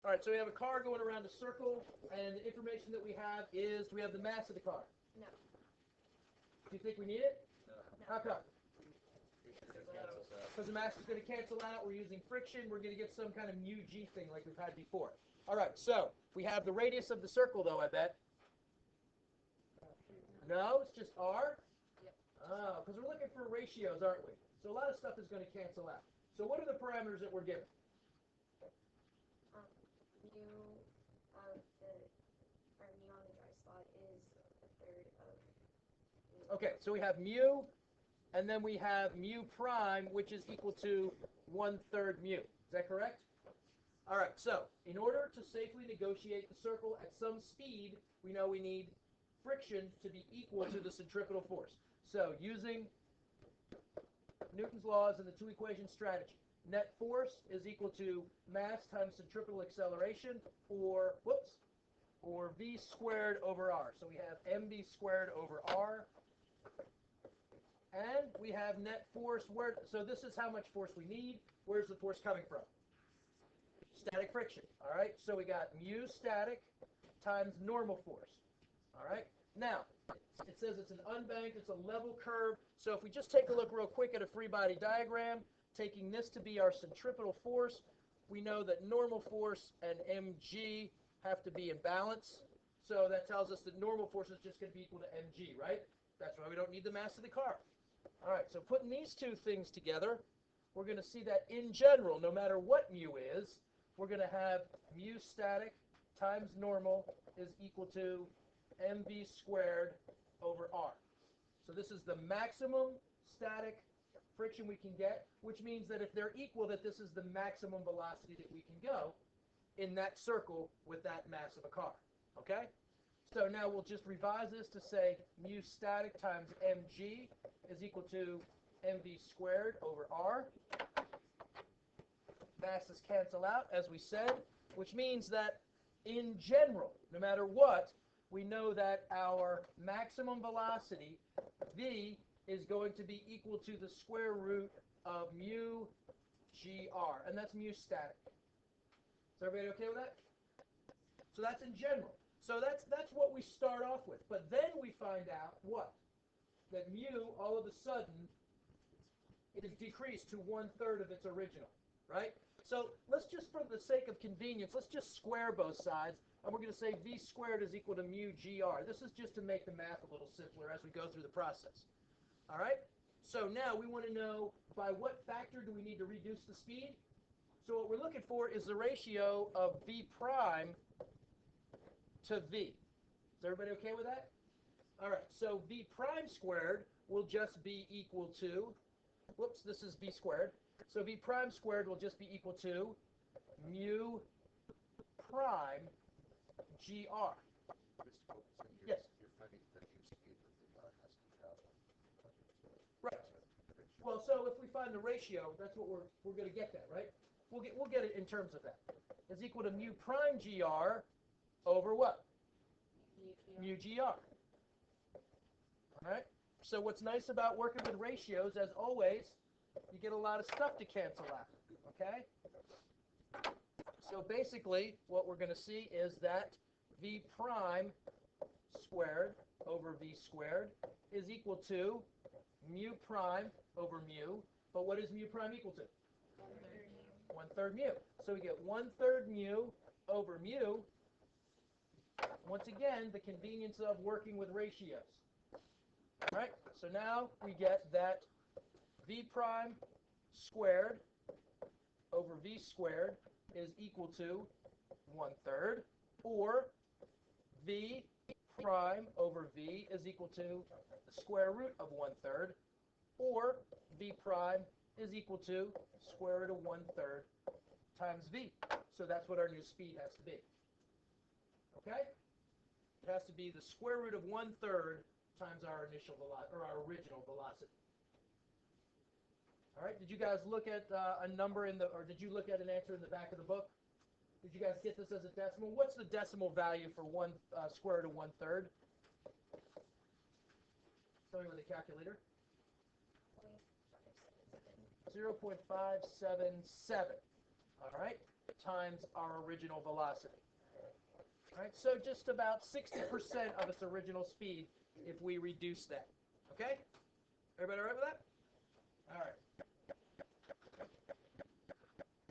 All right, so we have a car going around a circle, and the information that we have is, do we have the mass of the car? No. Do you think we need it? No. How come? Because the mass is going to cancel out. We're using friction. We're going to get some kind of mu g thing like we've had before. All right, so we have the radius of the circle, though, I bet. No, it's just r? Yep. Oh, because we're looking for ratios, aren't we? So a lot of stuff is going to cancel out. So what are the parameters that we're given? Mu of our mu on the dry spot is a third of. Okay, so we have mu, and then we have mu prime, which is equal to 1/3 mu. Is that correct? All right, so in order to safely negotiate the circle at some speed, we know we need friction to be equal to the centripetal force. So using Newton's laws and the two-equation strategy, net force is equal to mass times centripetal acceleration, or v squared over r. So we have mv squared over r. And we have net force. So this is how much force we need. Where's the force coming from? Static friction. All right, so we got mu static times normal force. All right, now it says it's an unbanked, it's a level curve. So if we just take a look real quick at a free body diagram, taking this to be our centripetal force, we know that normal force and mg have to be in balance. So that tells us that normal force is just going to be equal to mg, right? That's why we don't need the mass of the car. All right, so putting these two things together, we're going to see that in general, no matter what mu is, we're going to have mu static times normal is equal to mv squared over r. So this is the maximum static friction we can get, which means that if they're equal, that this is the maximum velocity that we can go in that circle with that mass of a car. Okay? So now we'll just revise this to say mu static times mg is equal to mv squared over r. Masses cancel out, as we said, which means that in general, no matter what, we know that our maximum velocity, v, is going to be equal to the square root of mu gr, and that's mu static. Is everybody okay with that? So that's in general. So that's what we start off with. But then we find out what? That mu, all of a sudden, it is decreased to 1/3 of its original, right? So let's just, for the sake of convenience, let's just square both sides, and we're going to say v squared is equal to mu gr. This is just to make the math a little simpler as we go through the process. All right? So now we want to know by what factor do we need to reduce the speed? So what we're looking for is the ratio of v prime to v. Is everybody okay with that? All right, so v prime squared will just be equal to, whoops, this is v squared. So v prime squared will just be equal to mu prime gr. Yes. Right. Well, so if we find the ratio, that's what we're going to get that, right? We'll get it in terms of that. It's equal to mu prime gr over what? Mu gr. All right. So what's nice about working with ratios, as always, you get a lot of stuff to cancel out. Okay. So basically, what we're going to see is that v prime squared over v squared is equal to mu prime over mu. But what is mu prime equal to? 1/3 mu. So we get 1/3 mu over mu. Once again, the convenience of working with ratios. All right, so now we get that v prime squared over v squared is equal to 1/3, or v prime over v is equal to the square root of 1/3, or v prime is equal to square root of 1/3 times v. So that's what our new speed has to be. Okay? It has to be the square root of 1/3 times our initial velocity, or our original velocity. All right. Did you guys look at a number in the, or did you look at an answer in the back of the book? Did you guys get this as a decimal? What's the decimal value for square root of 1/3? Tell me with a calculator. 0.577. All right. times our original velocity. All right, so just about 60% of its original speed if we reduce that. Okay? Everybody all right with that?